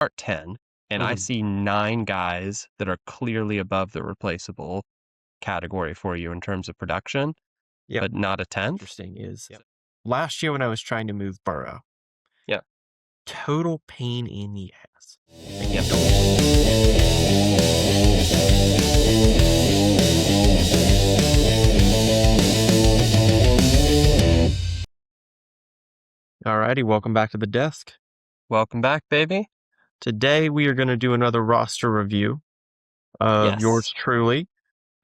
start 10 and I Mhm. see 9 guys that are clearly above the replaceable category for you in terms of production, Yep. but not a 10th. Interesting is last year when I was trying to move Burrow, Yeah. total pain in the ass. And you Yep. don't Alrighty, welcome back to the desk. Welcome back, baby. Today we are going to do another roster review of yours Yes. truly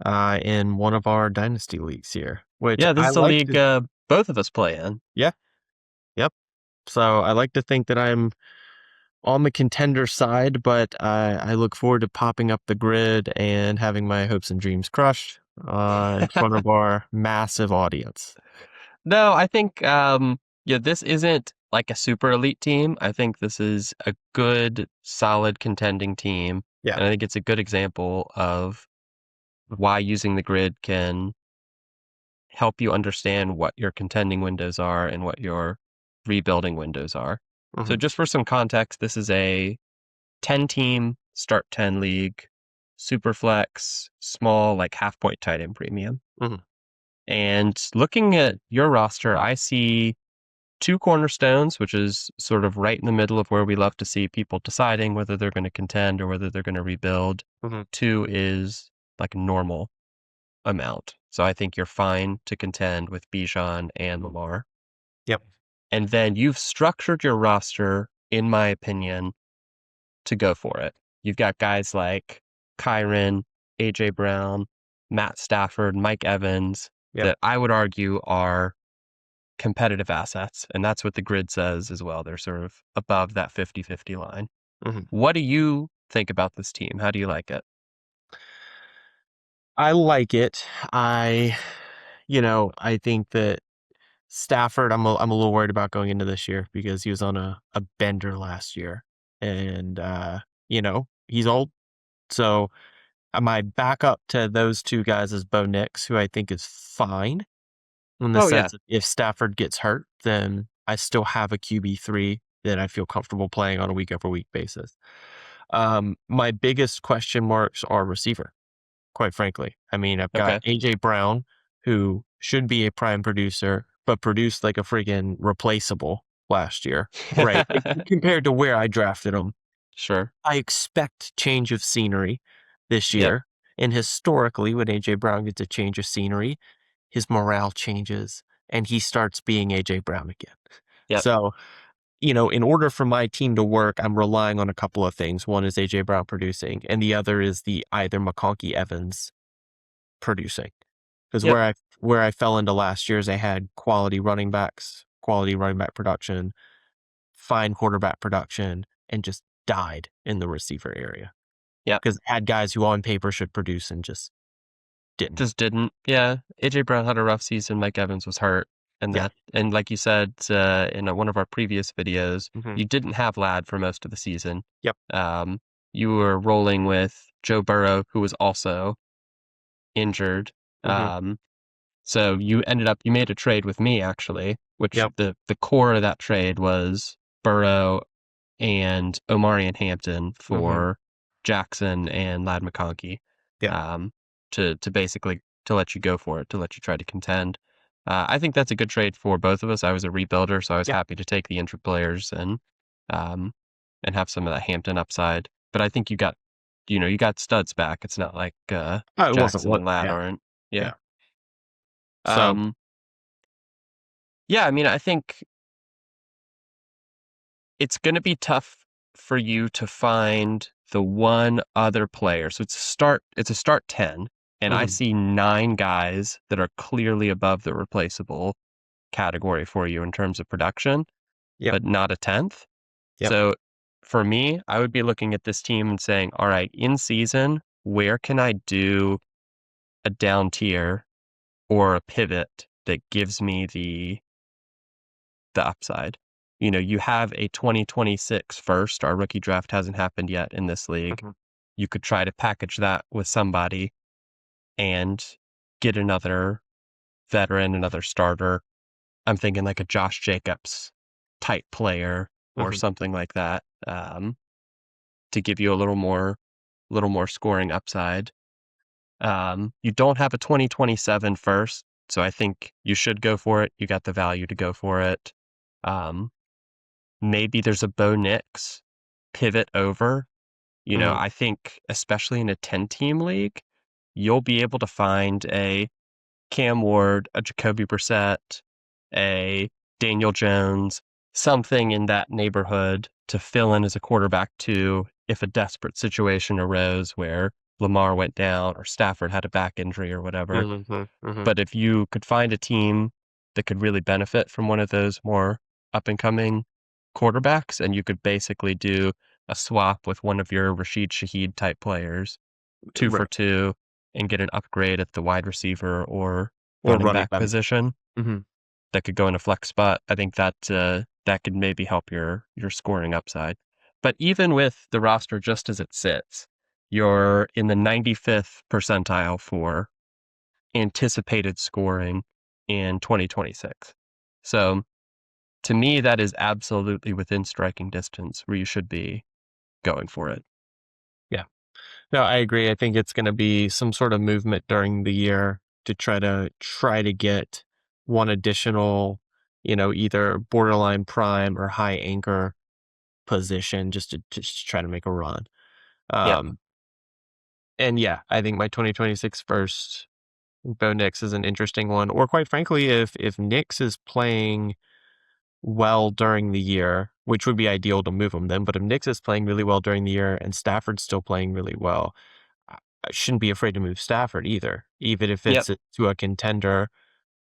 in one of our dynasty leagues here, which Yeah, this I is the like league to, both of us play in. yeah, yep. So I like to think that I'm on the contender side, but I look forward to popping up the grid and having my hopes and dreams crushed in front of our massive audience. No, I think yeah, this isn't like a super elite team. I think this is a good, solid contending team. Yeah. And I think it's a good example of why using the grid can help you understand what your contending windows are and what your rebuilding windows are. So Hmm. just for some context, this is a 10-team start 10 league, super flex, small, like half point tight end premium. Hmm. And looking at your roster, I see 2 cornerstones, which is sort of right in the middle of where we love to see people deciding whether they're going to contend or whether they're going to rebuild. Hmm. 2 is like a normal amount. So I think you're fine to contend with Bijan and Lamar. Yep. And then you've structured your roster, in my opinion, to go for it. You've got guys like Kyron, AJ Brown, Matt Stafford, Mike Evans Yep. that I would argue are competitive assets. And that's what the grid says as well. They're sort of above that 50-50 line. Hmm. What do you think about this team? How do you like it? I like it. I think that Stafford, I'm a little worried about going into this year because he was on a bender last year. And, he's old. So my backup to those two guys is Bo Nix, who I think is fine in the Oh, yeah. sense that if Stafford gets hurt, then I still have a QB3 that I feel comfortable playing on a week over week basis. My biggest question marks are receiver, quite frankly. I mean, I've got Okay. AJ Brown, who should be a prime producer, but produced like a freaking replaceable last year, right? Compared to where I drafted him. Sure. I expect change of scenery this Yep. year. And historically, when AJ Brown gets a change of scenery, his morale changes and he starts being AJ Brown again. Yep. So, in order for my team to work, I'm relying on a couple of things. One is AJ Brown producing, and the other is the either McConkey Evans producing. Because Yep. where I fell into last year is I had quality running backs, quality running back production, fine quarterback production, and just died in the receiver area. Yep. Because I had guys who on paper should produce and just didn't. Just didn't. Yeah. AJ Brown had a rough season. Mike Evans was hurt. Yeah. And like you said in one of our previous videos, Mhm. you didn't have Lad for most of the season. Yep. Um, you were rolling with Joe Burrow, who was also injured. Mhm. Um, so you made a trade with me actually, which Yep. the core of that trade was Burrow and Omarion Hampton Mhm. for Jackson and Lad McConkey, Yep. um, to basically to let you go for it, to let you try to contend. I think that's a good trade for both of us. I was a rebuilder, so I was Yeah. happy to take the injured players um, and have some of that Hampton upside. But I think you got studs back. It's not like Oh, it wasn't Jackson what and Lad yeah. aren't. Yeah. Yeah. So, Um, yeah, I mean, I think it's going to be tough for you to find the one other player. So it's a start 10 and I mhm. see 9 guys that are clearly above the replaceable category for you in terms of production, Yep. but not a 10th. Yep. So for me, I would be looking at this team and saying, all right, in season, where can I do a down tier or a pivot that gives me the upside? You have a 2026 first. Our rookie draft hasn't happened yet in this league. Mhm. You could try to package that with somebody and get another veteran, another starter. I'm thinking like a Josh Jacobs type player or Mhm. something like that. to give you a little more scoring upside. You don't have a 2027 first, so I think you should go for it. You got the value to go for it. Um, Maybe there's a Bo Nix pivot over. Mhm. I think especially in a 10-team league, you'll be able to find a Cam Ward, a Jacoby Brissett, a Daniel Jones, something in that neighborhood to fill in as a quarterback too if a desperate situation arose where Lamar went down or Stafford had a back injury or whatever. Mhm. Mhm. But if you could find a team that could really benefit from one of those more up and coming quarterbacks, and you could basically do a swap with one of your Rashid Shaheed type players, two for Right. two, and get an upgrade at the wide receiver or Or running running back back. position Mhm. that could go in a flex spot. I think that that could maybe help your scoring upside. But even with the roster just as it sits, you're in the 95th percentile for anticipated scoring in 2026. So to me, that is absolutely within striking distance where you should be going for it. Yeah. No, I agree. I think it's gonna be some sort of movement during the year to try to get one additional, either borderline prime or high anchor position just to try to make a run. Yeah. Um, and yeah, I think my 2026 first, Bo Nix is an interesting one. Or quite frankly, if Nix is playing well during the year, which would be ideal to move him then, but if Nix is playing really well during the year and Stafford's still playing really well, I shouldn't be afraid to move Stafford either, even if Yep. it's to a contender,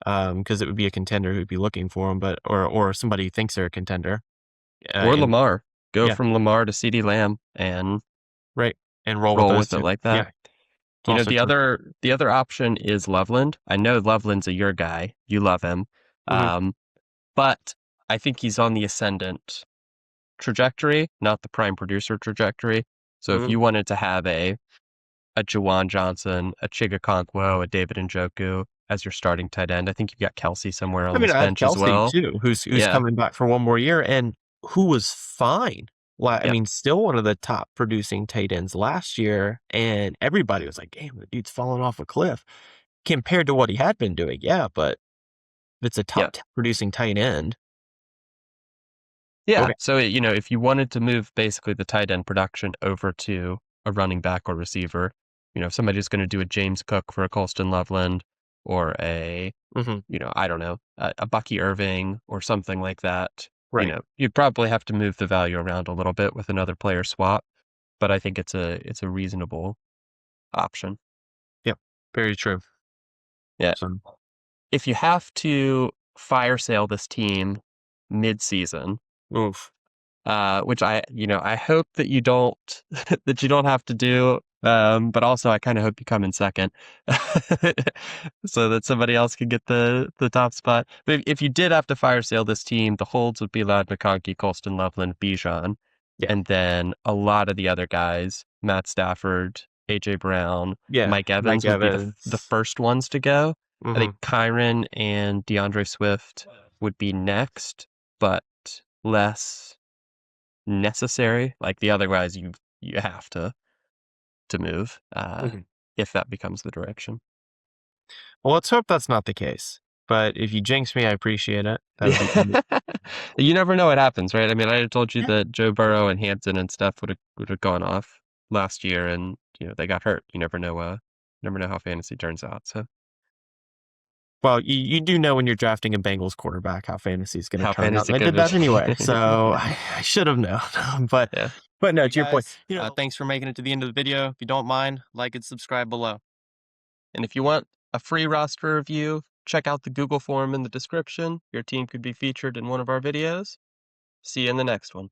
because it would be a contender who'd be looking for him, but or somebody who thinks they're a contender, Or and Lamar. Go yeah, from Lamar to CeeDee Lamb and right, and roll with roll those with it two. like that. Yeah, it's also true. The other option is Loveland. I know Loveland's a your guy. You love him. Mhm, Um, but I think he's on the ascendant trajectory, not the prime producer trajectory. So if mhm. you wanted to have a Jawan Johnson, a Chigakonkwo, a David Njoku as your starting tight end, I think you've got Kelsey somewhere I on mean, this I have bench as Kelsey well. too, who's Yeah. coming back for one more year and who was fine. I Yep. mean, still one of the top producing tight ends last year, and everybody was like, "Damn, the dude's falling off a cliff," compared to what he had been doing. Yeah, but if it's a top Yep. 10 producing tight end. Yeah. Okay. So, if you wanted to move basically the tight end production over to a running back or receiver, if somebody's going to do a James Cook for a Colston Loveland or Mhm. I don't know, a Bucky Irving or something like that, Right. you'd probably have to move the value around a little bit with another player swap, but I think it's a reasonable option. Yep. Very true. Yeah. So, If you have to fire sale this team mid-season, oof. which I hope that you don't that you don't have to do. But also I kind of hope you come in second, so that somebody else can get the top spot. But if you did have to fire sale this team, the holds would be Loud McConkey, Colston Loveland, Bijan, Yeah. and then a lot of the other guys: Matt Stafford, AJ Brown, Yeah. Mike Mike Evans would be the Evans. first ones to go. I think Mhm. Kyron and DeAndre Swift would be next, but less necessary. Like the other guys, you have to move Mhm. if that becomes the direction. Well, let's hope that's not the case. But if you jinx me, I appreciate it. That would be Yeah, great. you never know what happens, right? I mean, I told you Yeah. that Joe Burrow and Hampton and stuff would have gone off last year, and they got hurt. You never know. Never know how fantasy turns out. So Well, you do know when you're drafting a Bengals quarterback how fantasy is going to how turn out, fantasy and I could did that anyway, be. so I should have known. but Yeah. but no, Hey to your point, guys, thanks for making it to the end of the video. If you don't mind, like and subscribe below. and if you want a free roster review, check out the Google form in the description. Your team could be featured in one of our videos. See you in the next one.